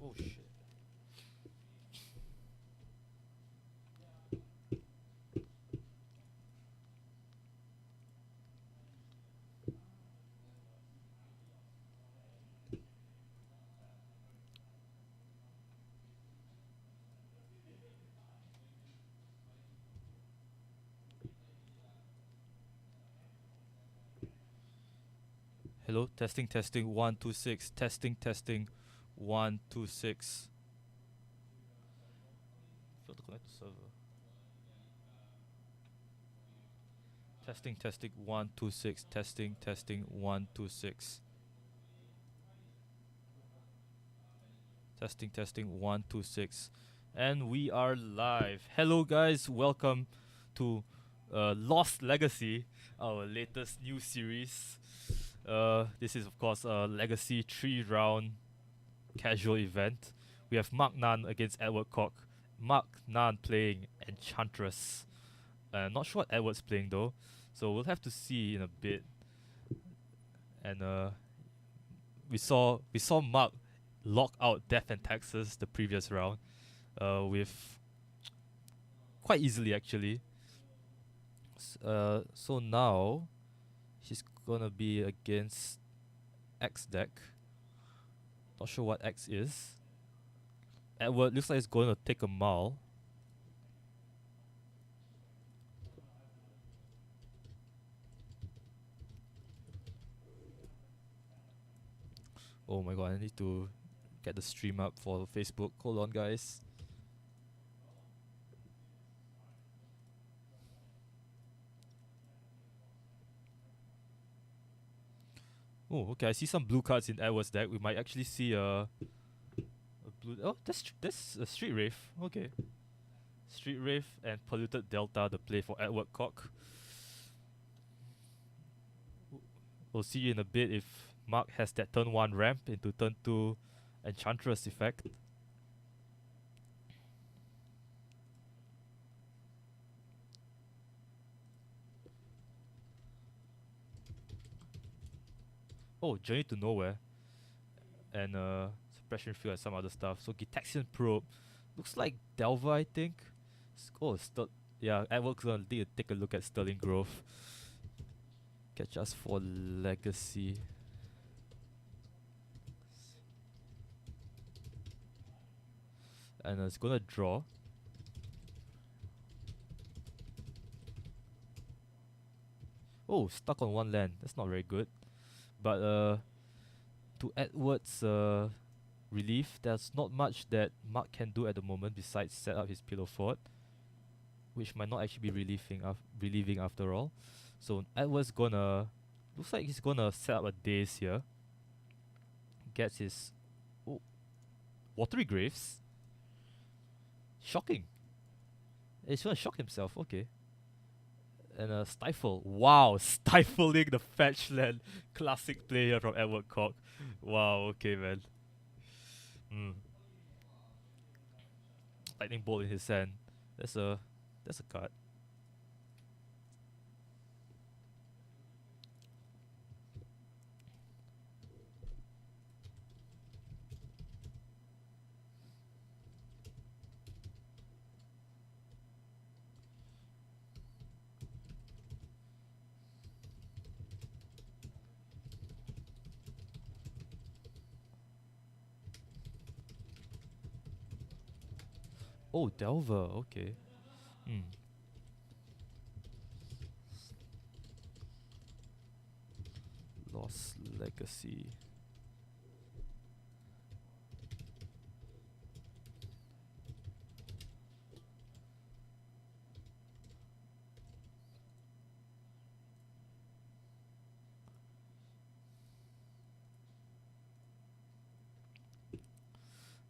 Oh shit. Hello, testing, testing, 126. Testing, testing, 126. Failed to connect to server. Testing, testing, 126. Testing, testing, 126. Testing, testing, 126. And we are live. Hello, guys. Welcome to Lost Legacy, our latest new series. This is, of course, a Legacy 3-round casual event. We have Mark Nan against Edward Koch. Mark Nan playing Enchantress. Not sure what Edward's playing though, so we'll have to see in a bit. And we saw Mark lock out Death and Taxes the previous round, with quite easily actually. So now he's gonna be against X deck. Not sure what X is. Edward looks like he's going to take a Maul. Oh my god, I need to get the stream up for Facebook. Hold on, guys. Oh, okay. I see some blue cards in Edward's deck. We might actually see a blue. Oh, that's a Street Wraith. Okay, Street Wraith and Polluted Delta, the play for Edward Koch. We'll see in a bit if Mark has that turn 1 ramp into turn 2 Enchantress effect. Oh, Journey to Nowhere. And Suppression Field and some other stuff. So Gitaxian Probe. Looks like Delver, I think. Oh, yeah, Edward's gonna need to take a look at Sterling Grove. Catch us for Legacy. And it's gonna draw. Oh, stuck on one land. That's not very good. But to Edward's relief, there's not much that Mark can do at the moment besides set up his Pillow Fort, which might not actually be relieving after all. So Edward's gonna, looks like he's gonna set up a Daze here. Gets his Watery Graves. Shocking. He's gonna shock himself. Okay. And a Stifle. Wow, stifling the fetch land. Classic player from Edward Koch. Wow, okay, man. Lightning Bolt in his hand. That's a card. Oh, Delver, okay. Lost Legacy.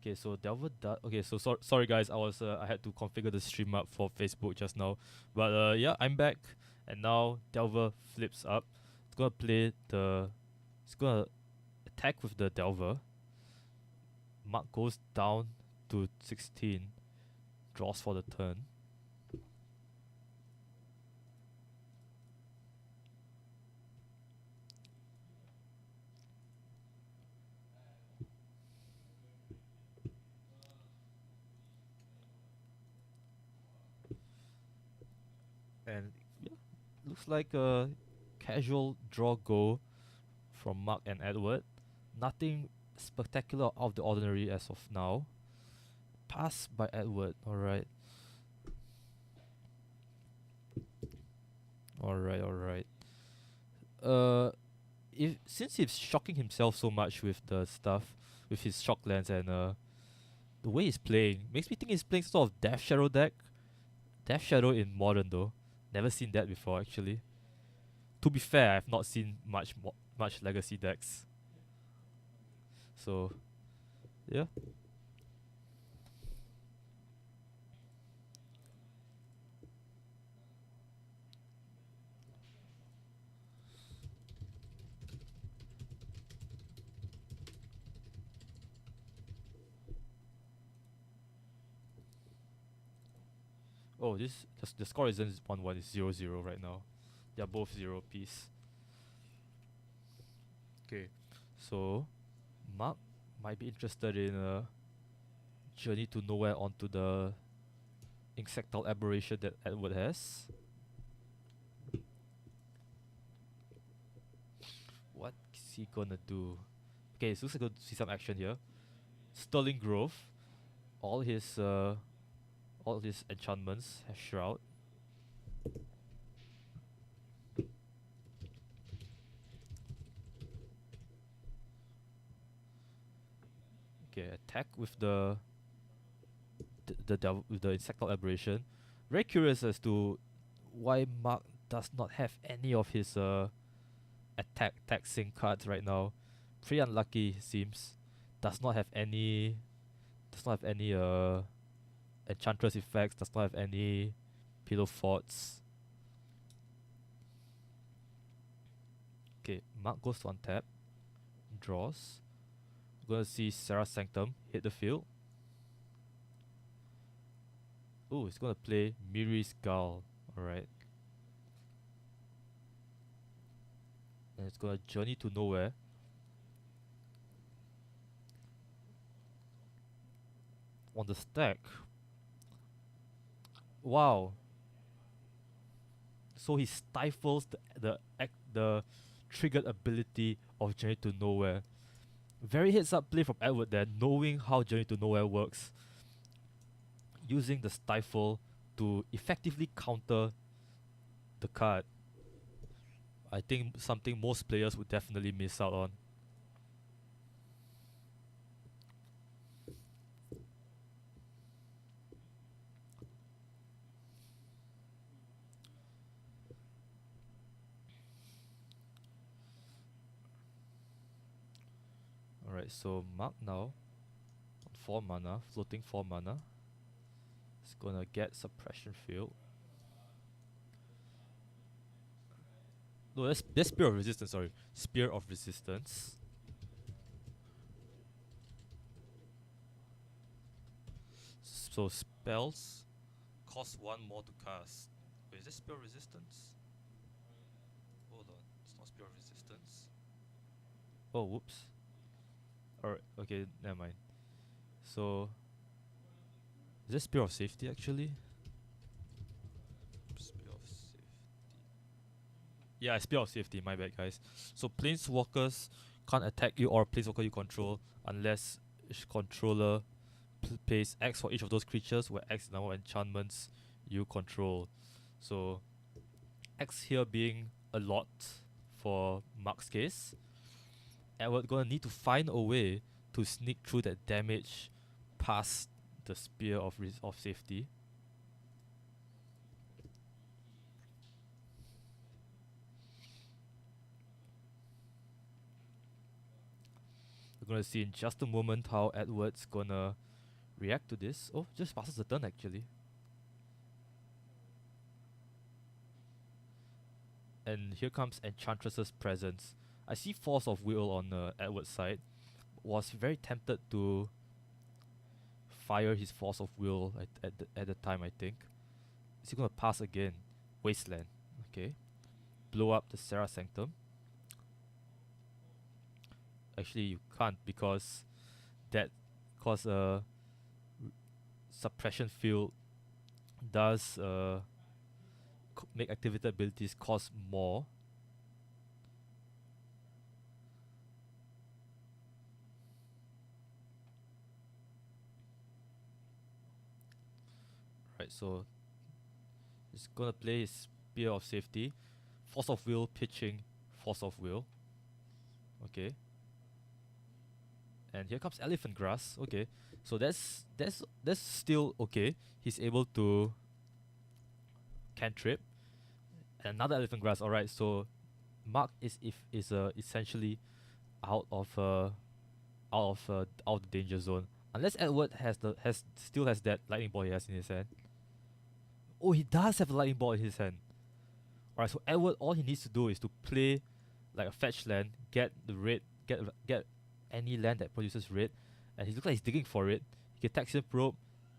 Okay, so Delver does. Okay, so sorry guys, I had to configure the stream up for Facebook just now, but yeah, I'm back, and now Delver flips up. It's gonna play the. It's gonna attack with the Delver. Mark goes down to 16, draws for the turn. And yeah, looks like a casual draw go from Mark and Edward. Nothing spectacular out of the ordinary as of now. Pass by Edward. Alright. Alright. Uh if since he's shocking himself so much with the stuff, with his shock lens and the way he's playing, makes me think he's playing sort of Death Shadow deck. Death Shadow in modern though. Never seen that before actually. To be fair, I've not seen much legacy decks. So yeah. Oh, the score isn't 1-1, it's 0-0 right now. They're both 0 piece. Okay. So Mark might be interested in a Journey to Nowhere onto the Insectile Aberration that Edward has. What's he gonna do? Okay, so looks like we'll see some action here. Sterling Grove. All his enchantments have Shroud. Okay, attack with with the Insectile Aberration. Very curious as to why Mark does not have any of his attack taxing cards right now. Pretty unlucky seems. Does not have any Enchantress effects, does not have any Pillow Forts. Okay, Mark goes to untap. Draws. We're gonna see Sarah Sanctum hit the field. Oh, he's gonna play Miri's Gull. Alright. And it's gonna Journey to Nowhere. On the stack. Wow. So he stifles the triggered ability of Journey to Nowhere. Very heads up play from Edward there, knowing how Journey to Nowhere works. Using the stifle to effectively counter the card. I think something most players would definitely miss out on. Alright, so Mark now on 4 mana, floating 4 mana. It's gonna get Suppression Field. No, that's Spear of Resistance, sorry. Spear of Resistance. So spells cost 1 more to cast. Wait, is this Spear of Resistance? Hold on, it's not Spear of Resistance. Oh, whoops. Alright, okay, never mind. So, is this Spear of Safety actually? Spear of Safety. Yeah, Spear of Safety, my bad guys. So Planeswalkers can't attack you or Planeswalker you control unless each controller pays X for each of those creatures, where X is the number of enchantments you control. So X here being a lot for Mark's case. And we're gonna need to find a way to sneak through that damage past the Spear of Safety. We're gonna see in just a moment how Edward's gonna react to this. Oh, just passes the turn actually. And here comes Enchantress's Presence. I see Force of Will on Edward's side. Was very tempted to fire his Force of Will at the time, I think. Is he gonna pass again? Wasteland. Okay. Blow up the Serra Sanctum. Actually, you can't because Suppression Field does make activated abilities cost more. Right, so he's gonna play his Spear of Safety, Force of Will, pitching Force of Will. Okay. And here comes Elephant Grass. Okay. So that's still okay. He's able to cantrip. And another Elephant Grass. Alright, so Mark is essentially out of out of the danger zone. Unless Edward still has that lightning ball he has in his hand. Oh, he does have a lightning ball in his hand. Alright, so Edward, all he needs to do is to play like a fetch land, get the red, get any land that produces red, and he looks like he's digging for it. He can Taxian Probe,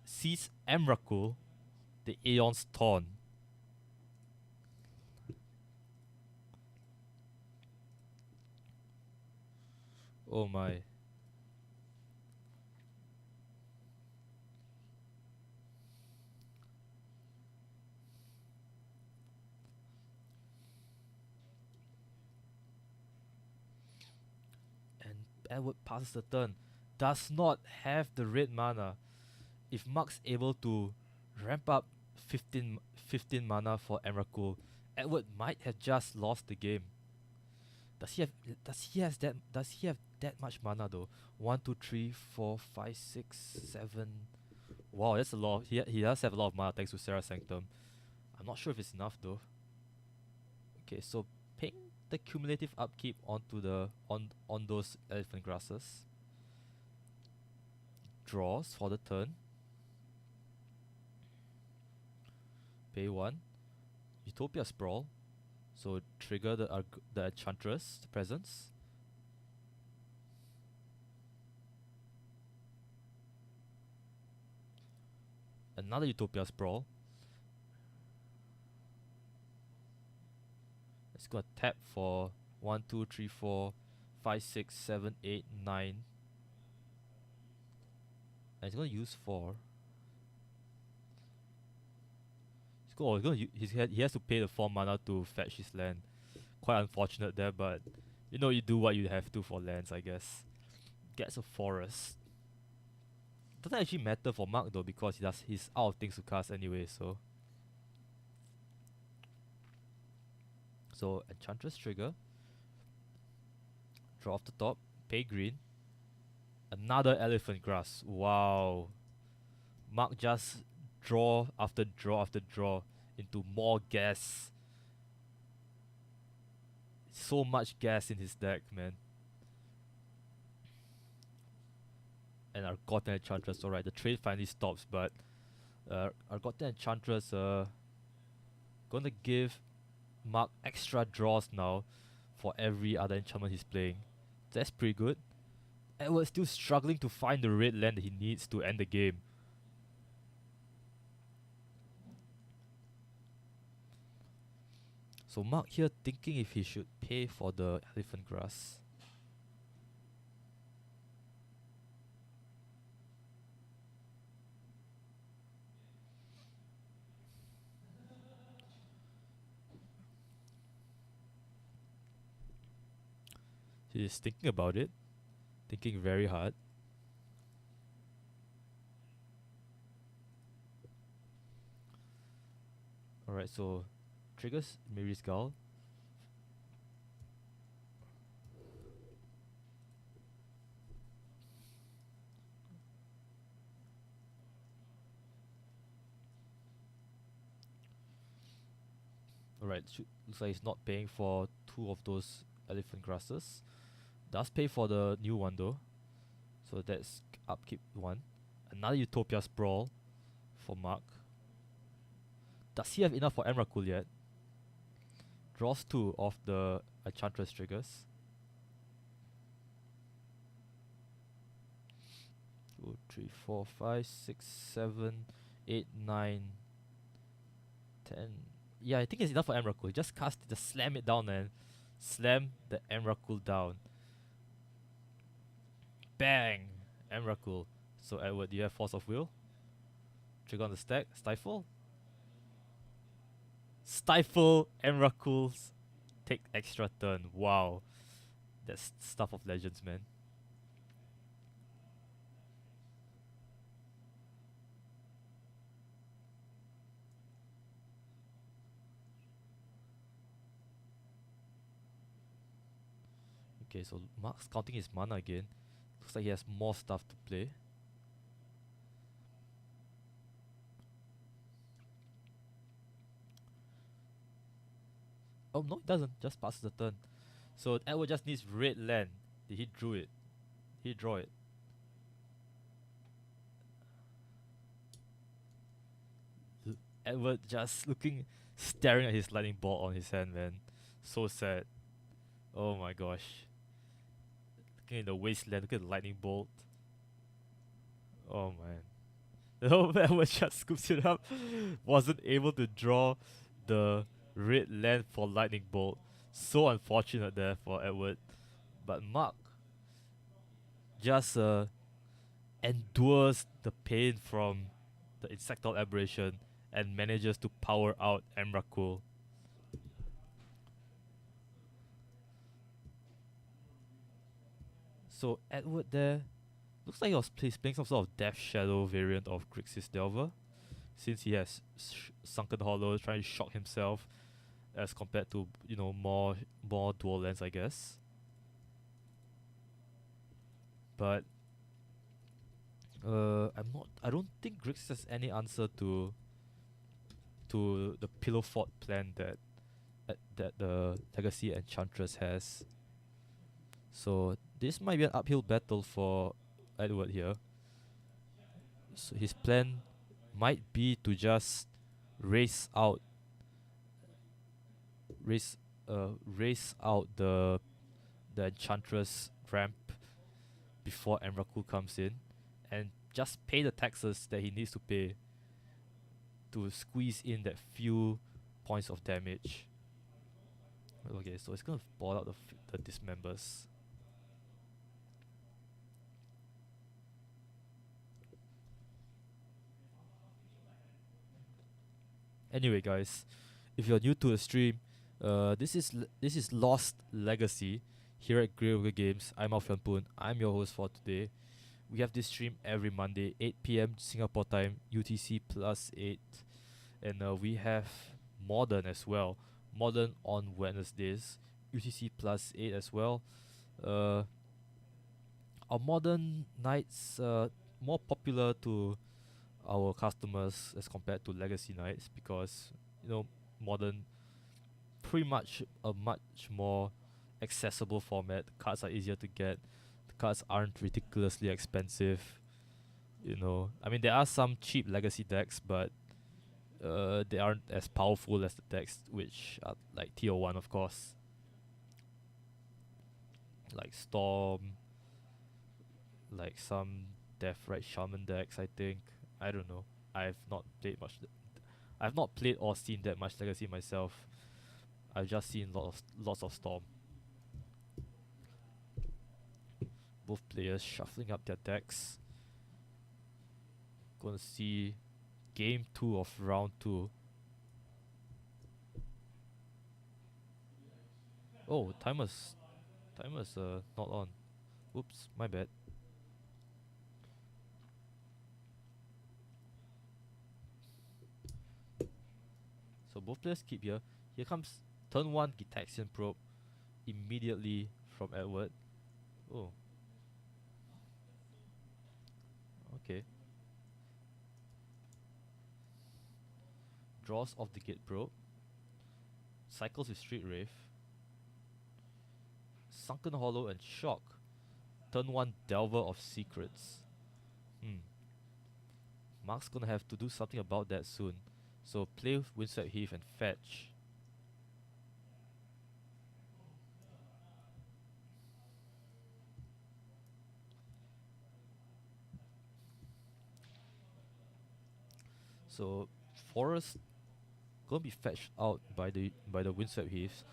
seize Emrakul, the Aeon's Taunt. Oh my. And Edward passes the turn. Does not have the red mana. If Mark's able to ramp up 15 mana for Emrakul, Edward might have just lost the game. Does he have that much mana though? 1, 2, 3, 4, 5, 6, 7. Wow, that's a lot. He does have a lot of mana thanks to Serra Sanctum. I'm not sure if it's enough though. Okay, so ping the cumulative upkeep onto the on those elephant grasses. Draws for the turn. Pay 1. Utopia Sprawl. So trigger the Enchantress presence. Another Utopia Sprawl. Let's go tap for 1, 2, 3, 4, 5, 6, 7, 8, 9. And he's gonna use 4. He has to pay the 4 mana to fetch his land. Quite unfortunate there, but you know, you do what you have to for lands, I guess. Gets a forest. Doesn't actually matter for Mark though, because he's out of things to cast anyway, so. So Enchantress trigger. Draw off the top. Pay green. Another elephant grass. Wow. Mark just draw after draw after draw into more gas. So much gas in his deck, man. And our Gotten Enchantress. Alright, the trade finally stops, but our Gotten Enchantress gonna give Mark extra draws now for every other enchantment he's playing. That's pretty good. Edward's still struggling to find the red land that he needs to end the game. So Mark here thinking if he should pay for the elephant grass. He's thinking about it. Thinking very hard. Alright, so triggers Miri's Gull. Alright, looks like he's not paying for 2 of those elephant grasses. Does pay for the new one though. So that's upkeep 1. Another Utopia Sprawl for Mark. Does he have enough for Emrakul yet? Draws 2 of the Enchantress triggers. 2, 3, 4, 5, 6, 7, 8, 9, 10. Yeah, I think it's enough for Emrakul. Just cast it, just slam it down and slam the Emrakul down. Bang! Emrakul. So Edward, do you have Force of Will? Trigger on the stack. Stifle. Stifle Emrakul's take extra turn. Wow, that's stuff of legends, man. Okay, so Mark's counting his mana again. Looks like he has more stuff to play. Oh no, it doesn't. Just passes the turn. So Edward just needs red land. Did he drew it? He draw it. Edward just looking, staring at his lightning bolt on his hand, man. So sad. Oh my gosh. Looking in the wasteland, look at the lightning bolt. Oh man. Oh, Edward just scoops it up. Wasn't able to draw the red land for lightning bolt. So unfortunate there for Edward. But Mark just endures the pain from the insectoid aberration and manages to power out Emrakul. So Edward there looks like he was playing some sort of Death Shadow variant of Grixis Delver, since he has Sunken Hollow trying to shock himself as compared to more dual lands, I guess. But I don't think Grixis has any answer to the Pillow Fort plan that the Legacy Enchantress has. So this might be an uphill battle for Edward here. So his plan might be to just race out race out the Enchantress ramp before Emrakul comes in and just pay the taxes that he needs to pay to squeeze in that few points of damage. Okay, so it's gonna ball out the dismembers. Anyway, guys, if you're new to the stream, this is Lost Legacy here at Grey Ogre Games. I'm Alfian Poon. I'm your host for today. We have this stream every Monday, 8 p.m. Singapore time, UTC +8, and we have Modern as well. Modern on Wednesdays, UTC +8 as well. Uh, our Modern nights more popular to our customers as compared to Legacy nights because Modern pretty much a much more accessible format. The cards are easier to get. The cards aren't ridiculously expensive. I mean, there are some cheap Legacy decks, but they aren't as powerful as the decks which are like tier 1, of course, like Storm, like some Deathrite Shaman decks, I think. I don't know. I've not played much. I've not played or seen that much Legacy myself. I've just seen lots of Storm. Both players shuffling up their decks. Gonna see game 2 of round 2. Oh, timer's not on. Oops, my bad. So both players keep here. Here comes turn 1 Gitaxian Probe immediately from Edward. Oh. Okay. Draws off the Gate Probe. Cycles with Street Wraith. Sunken Hollow and Shock. Turn 1 Delver of Secrets. Mark's gonna have to do something about that soon. So play with Windswept Heath and fetch. So Forest gonna be fetched out by the Windswept Heath.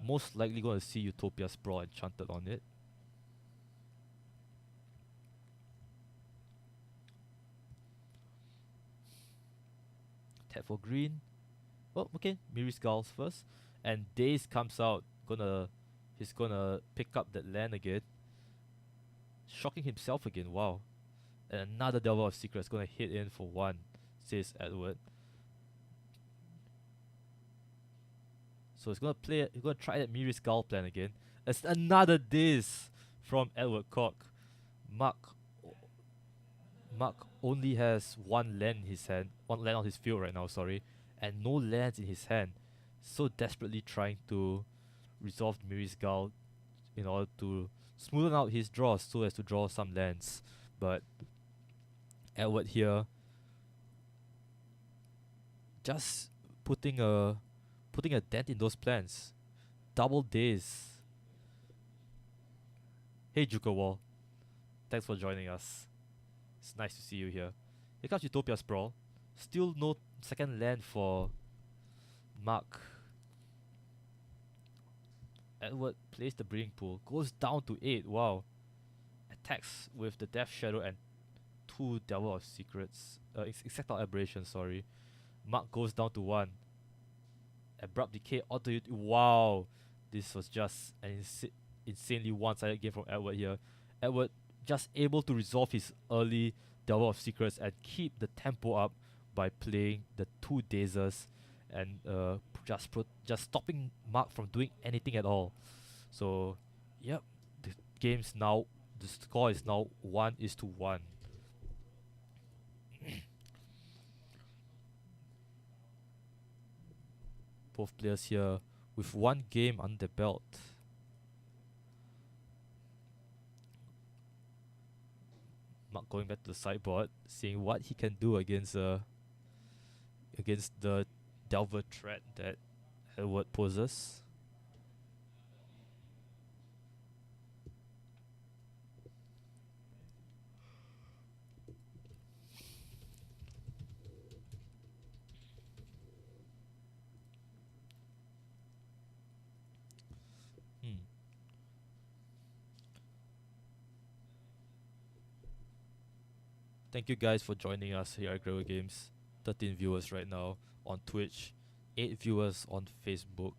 Most likely gonna see Utopia Sprawl enchanted on it. Tap for green. Well, okay, Miri Skulls first. And Daze comes out. He's gonna pick up that land again. Shocking himself again, wow. And another Delver of Secrets gonna hit in for one, says Edward. So he's gonna try that Miri Skull plan again. It's another Daze from Edward Koch. Mark Mark only has one land in his hand, one land on his field right now, sorry, and no lands in his hand. So desperately trying to resolve Miri's Gull in order to smoothen out his draws so as to draw some lands. But Edward here just putting a dent in those plans. Double days. Hey Juka Wall, thanks for joining us. It's nice to see you here. Here comes Utopia Sprawl. Still no second land for Mark. Edward plays the Breeding Pool. Goes down to 8. Wow. Attacks with the Death Shadow and 2 Devil of Secrets. Insectile Aberration, sorry. Mark goes down to 1. Abrupt Decay auto. Wow. This was just an insanely one-sided game from Edward here. Edward just able to resolve his early Devil of Secrets and keep the tempo up by playing the 2 Dazers and just stopping Mark from doing anything at all. So, yep, the score is now 1-1. Both players here with 1 game under their belt. Mark going back to the sideboard, seeing what he can do against the Delver threat that Edward poses. Thank you guys for joining us here at Grower Games. 13 viewers right now on Twitch, 8 viewers on Facebook.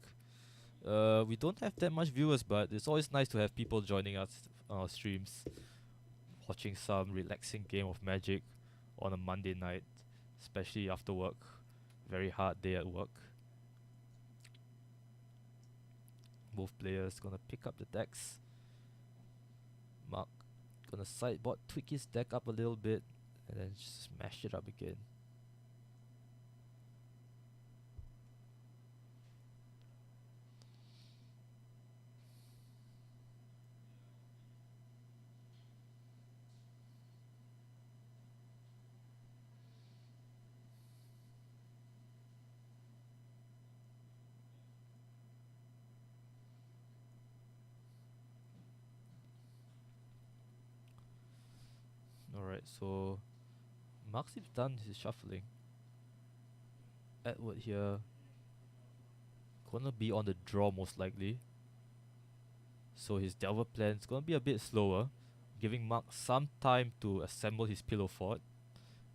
We don't have that much viewers, but it's always nice to have people joining us on our streams, watching some relaxing game of Magic on a Monday night, especially after work. Very hard day at work. Both players gonna pick up the decks. Mark gonna sideboard, tweak his deck up a little bit, and then smash it up again. Alright, so Mark's done his shuffling. Edward here gonna be on the draw most likely. So his Delver plan is gonna be a bit slower, giving Mark some time to assemble his pillow fort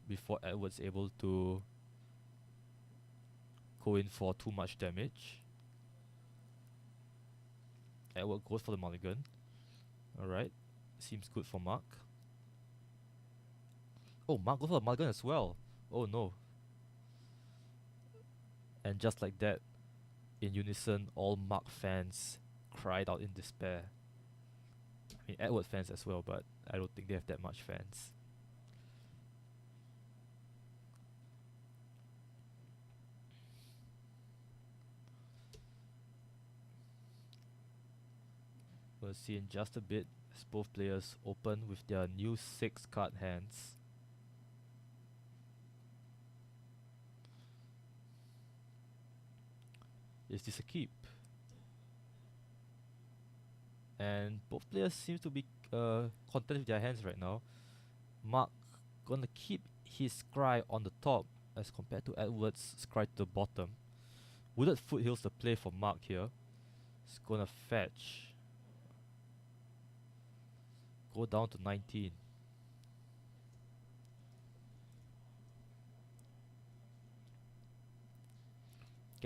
before Edward's able to go in for too much damage. Edward goes for the mulligan. Alright, seems good for Mark. Oh, Mark goes for the mulligan as well. Oh no. And just like that, in unison, all Mark fans cried out in despair. I mean, Edward fans as well, but I don't think they have that much fans. We'll see in just a bit as both players open with their new 6-card hands. Is this a keep? And both players seem to be content with their hands right now. Mark gonna keep his scry on the top as compared to Edward's scry to the bottom. Wooded Foothills the play for Mark here. He's gonna fetch. Go down to 19.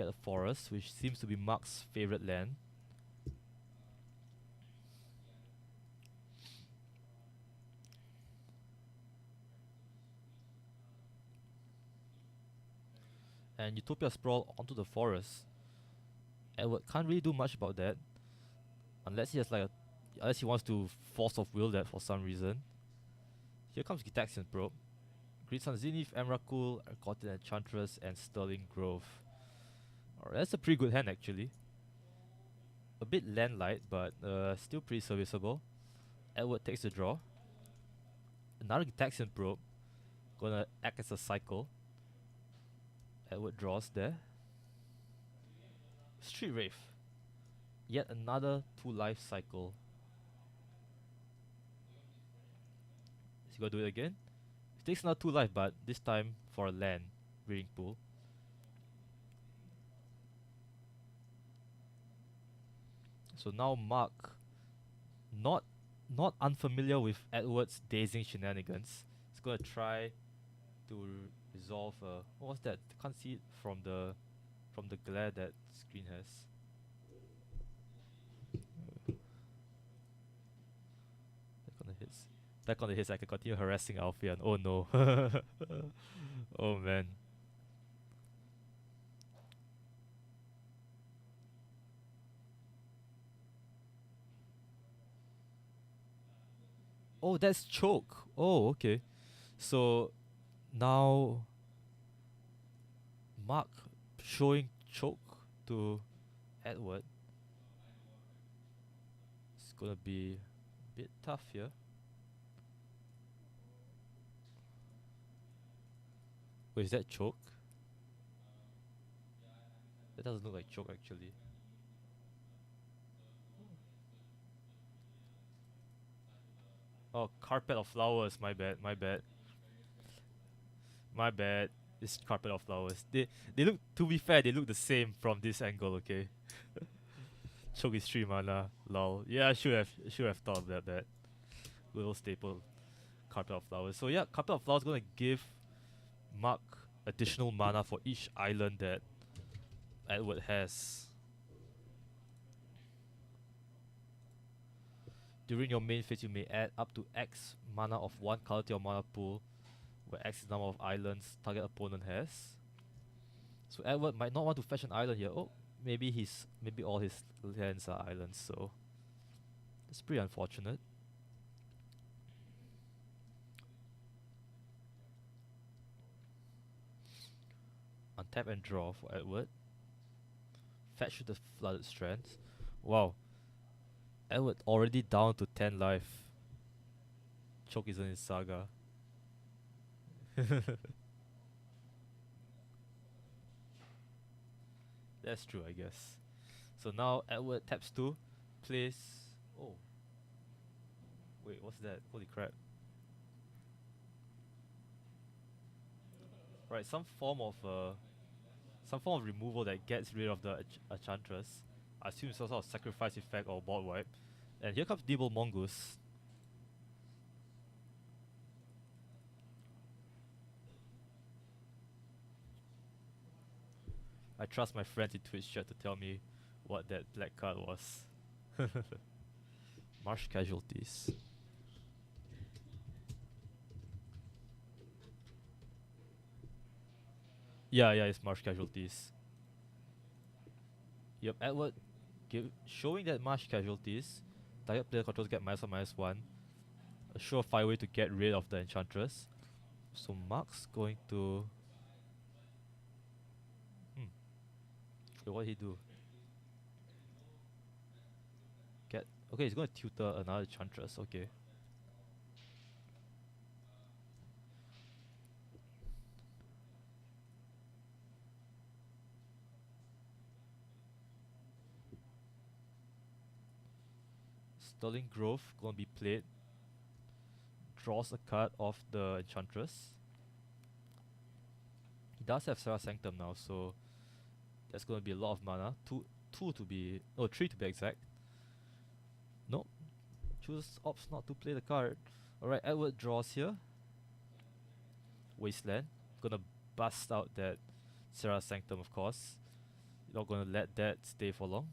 get a forest, which seems to be Mark's favorite land. And Utopia Sprawl onto the forest. Edward can't really do much about that, unless he has like unless he wants to force of will that for some reason. Here comes Gitaxian Probe. Great Sun Zenith, Emrakul, Arcotin Enchantress, and Sterling Grove. Alright, that's a pretty good hand actually. A bit land light, but still pretty serviceable. Edward takes the draw. Another Gitaxian Probe. Gonna act as a cycle. Edward draws there. Street Wraith. Yet another 2 life cycle. Is he gonna do it again? It takes another 2 life, but this time for a land. Breeding Pool. So now Mark, not unfamiliar with Edward's dazing shenanigans, is gonna try to resolve. What was that? Can't see it from the glare that screen has. Back on the hits. Back on the hits. I can continue harassing Alfian. Oh no. Oh man. Oh, that's choke. Oh, okay. So now Mark showing choke to Edward. It's gonna be a bit tough here. Wait, is that choke? That doesn't look like choke actually. Oh, carpet of flowers. My bad. My bad. My bad. It's carpet of flowers. They look. To be fair, they look the same from this angle. Okay. Choke is 3 mana. Lol. Yeah, I should have thought of that. Little staple. Carpet of flowers. So yeah, carpet of flowers gonna give Mark additional mana for each island that Edward has. During your main phase, you may add up to X mana of one color to your mana pool, where X is the number of islands target opponent has. So Edward might not want to fetch an island here. Oh, maybe all his lands are islands, so that's pretty unfortunate. Untap and draw for Edward. Fetch with the Flooded Strands. Wow. Edward already down to 10 life. Choke isn't his saga. That's true, I guess. So now Edward taps 2, plays. Oh. Wait, what's that? Holy crap. Right, some form of removal that gets rid of the Enchantress. I assume it's some sort of sacrifice effect or board wipe. And here comes Deeble Mongoose. I trust my friends in Twitch chat to tell me what that black card was. Marsh Casualties. Yeah, it's Marsh Casualties. Yep, Edward showing that Marsh Casualties, target player controls get -1/-1. A surefire way to get rid of the Enchantress. So Mark's going to... So what did he do? Okay, he's going to tutor another Enchantress, okay. Sterling Grove gonna be played. Draws a card of the Enchantress. He does have Serra Sanctum now, so that's gonna be a lot of mana. 3 to be exact. Nope. Opts not to play the card. Alright, Edward draws here. Wasteland. Gonna bust out that Serra Sanctum, of course. You're not gonna let that stay for long.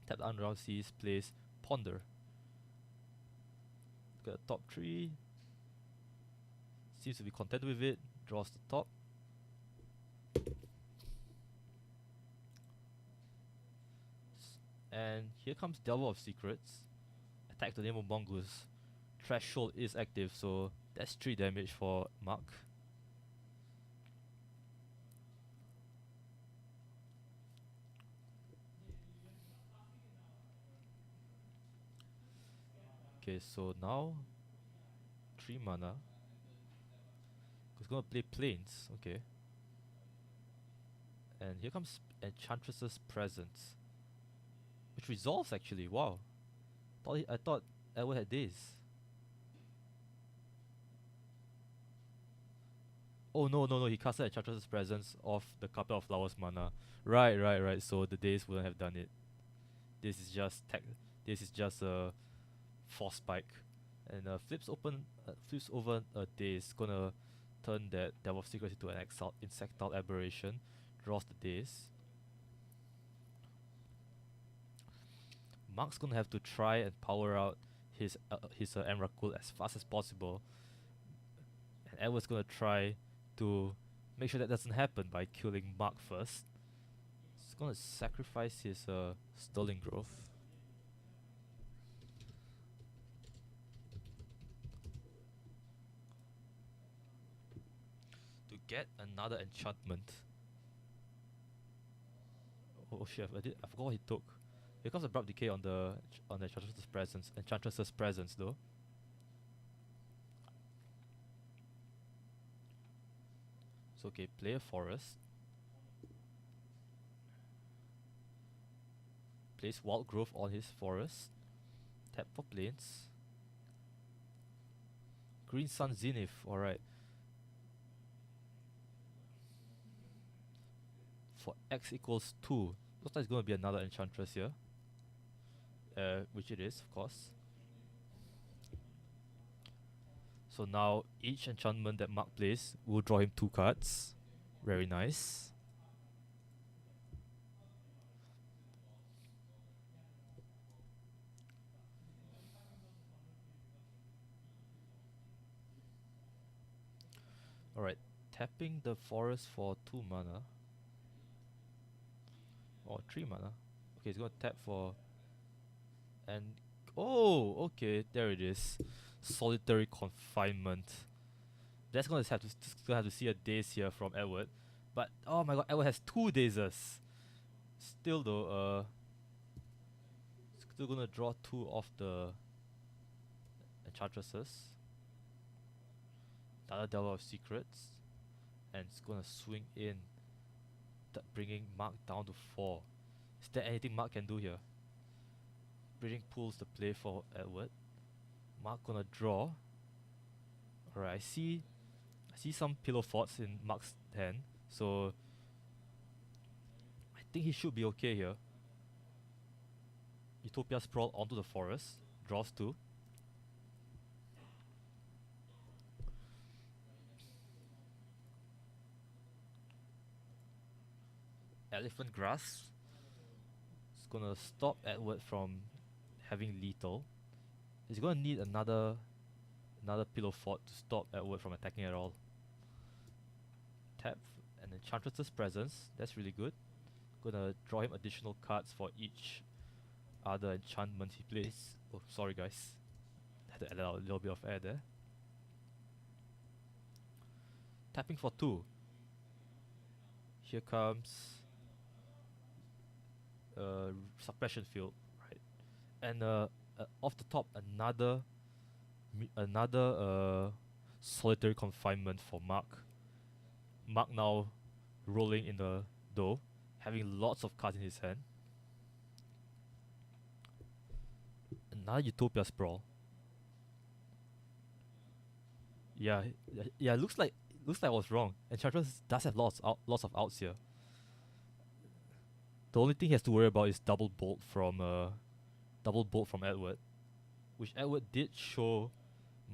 Tap the underground seas, plays Ponder. Look at the top 3. Seems to be content with it. Draws the top. And here comes Delver of Secrets. Attack the name of Mongoose. Threshold is active, so that's 3 damage for Mark. Okay, so now 3 mana. He's gonna play Plains, okay. And here comes Enchantress's Presence. Which resolves actually, wow. I thought Edward had days. Oh no, he casted Enchantress's Presence off the Carpet of Flowers mana. Right. So the days wouldn't have done it. This is just a force spike. And flips over a daze, gonna turn that Devil of Secrets into an insectile aberration. Draws the daze. Mark's gonna have to try and power out his Emrakul as fast as possible. And Edward's gonna try to make sure that doesn't happen by killing Mark first. He's gonna sacrifice his Sterling Growth. To get another enchantment. Oh shit, I forgot what he took. Here comes Abrupt Decay on the Enchantress's Presence though. So okay, play a forest. Place Wild Growth on his forest. Tap for plains. Green Sun Zenith, alright. For X equals 2. Looks like it's gonna be another Enchantress here. Which it is, of course. So now each enchantment that Mark plays will draw him 2 cards. Very nice. Alright, tapping the forest for 2 mana. Or 3 mana. Okay, he's gonna tap for... And... Oh, okay, there it is. Solitary Confinement. That's gonna have to see a daze here from Edward. But, oh my god, Edward has 2 dazes. Still though, still gonna draw 2 of the Enchantresses. Another Delver of Secrets. And it's gonna swing in, bringing Mark down to 4. Is there anything Mark can do here? Bridging pulls the play for Edward. Mark gonna draw. Alright, I see some pillow forts in Mark's hand, so I think he should be okay here. Utopia Sprawl onto the forest, draws 2. Elephant Grass. It's gonna stop Edward from having lethal. He's gonna need another pillow fort to stop Edward from attacking at all. Tap and Enchantress's Presence. That's really good. Gonna draw him additional cards for each other enchantment he plays. Oh, sorry guys. Had to add a little bit of air there. Tapping for 2. Here comes Suppression Field, right? And off the top, another Solitary Confinement for Mark. Mark now rolling in the dough, having lots of cards in his hand. Another Utopia Sprawl. Yeah, looks like I was wrong. Enchantress does have lots of outs here. The only thing he has to worry about is double bolt from Edward, which Edward did show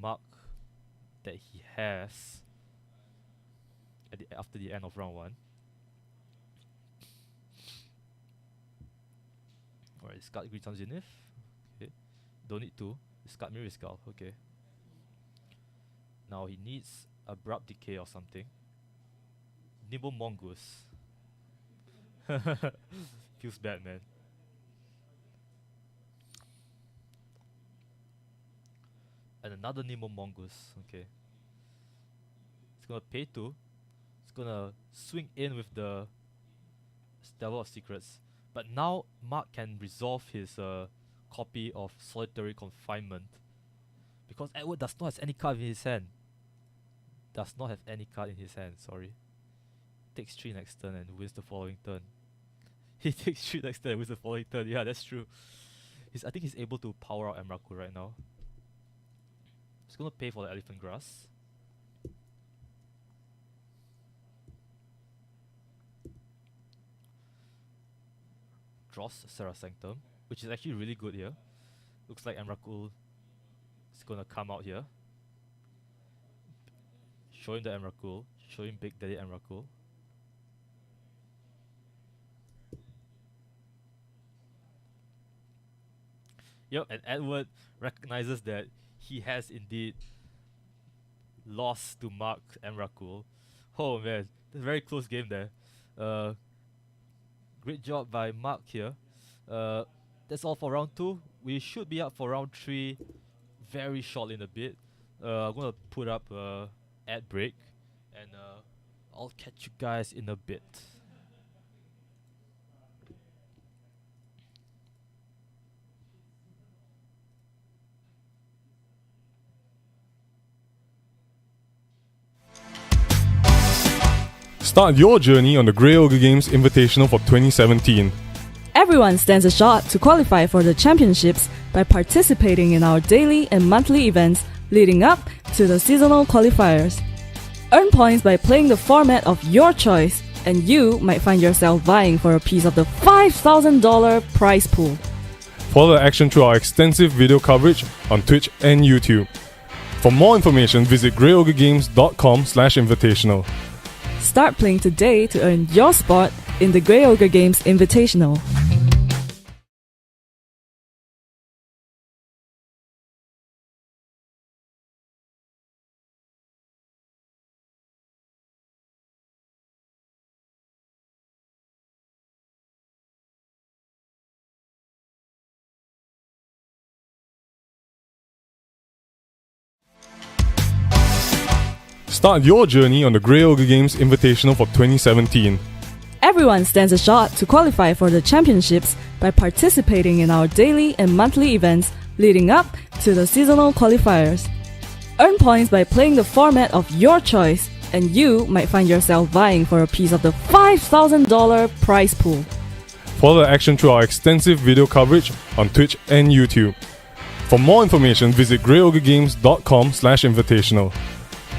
Mark that he has after the end of round 1. Alright, discard Green Sun Zenith. Okay. Don't need to. Discard Mirror Skull. Okay. Now he needs Abrupt Decay or something. Nimble Mongoose. Feels bad, man. And another Nimble Mongoose. Okay. It's gonna pay 2. It's gonna swing in with the Devil of Secrets. But now Mark can resolve his copy of Solitary Confinement. Because Edward does not have any card in his hand. Does not have any card in his hand, sorry. Takes 3 next turn and wins the following turn. He takes 3 next turn and wins the following turn. Yeah, that's true. I think he's able to power out Emrakul right now. He's gonna pay for the Elephant Grass. Draws Serra Sanctum, which is actually really good here. Looks like Emrakul is gonna come out here. Show him the Emrakul. Show him Big Daddy Emrakul. Yep, and Edward recognizes that he has indeed lost to Mark Emrakul. Oh man, that's a very close game there. Great job by Mark here. That's all for round 2. We should be up for round 3 very shortly in a bit. I'm gonna put up ad break, and I'll catch you guys in a bit. Start your journey on the Grey Ogre Games Invitational for 2017. Everyone stands a shot to qualify for the championships by participating in our daily and monthly events leading up to the seasonal qualifiers. Earn points by playing the format of your choice, and you might find yourself vying for a piece of the $5,000 prize pool. Follow the action through our extensive video coverage on Twitch and YouTube. For more information, visit greyogregames.com/invitational. Start playing today to earn your spot in the Grey Ogre Games Invitational. Start your journey on the Grey Ogre Games Invitational for 2017. Everyone stands a shot to qualify for the championships by participating in our daily and monthly events leading up to the seasonal qualifiers. Earn points by playing the format of your choice, and you might find yourself vying for a piece of the $5,000 prize pool. Follow the action through our extensive video coverage on Twitch and YouTube. For more information, visit greyogregames.com/invitational.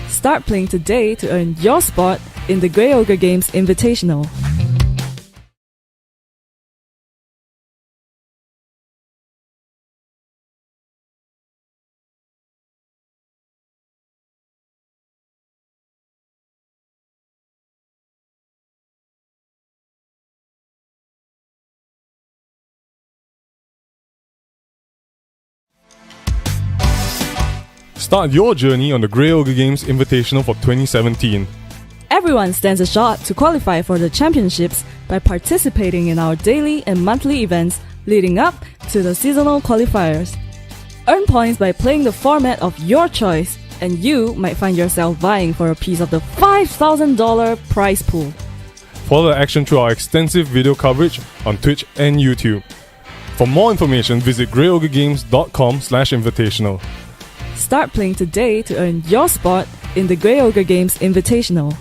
Start playing today to earn your spot in the Grey Ogre Games Invitational. Start your journey on the Grey Ogre Games Invitational for 2017. Everyone stands a shot to qualify for the championships by participating in our daily and monthly events leading up to the seasonal qualifiers. Earn points by playing the format of your choice, and you might find yourself vying for a piece of the $5,000 prize pool. Follow the action through our extensive video coverage on Twitch and YouTube. For more information, visit greyogregames.com/invitational. Start playing today to earn your spot in the Grey Ogre Games Invitational.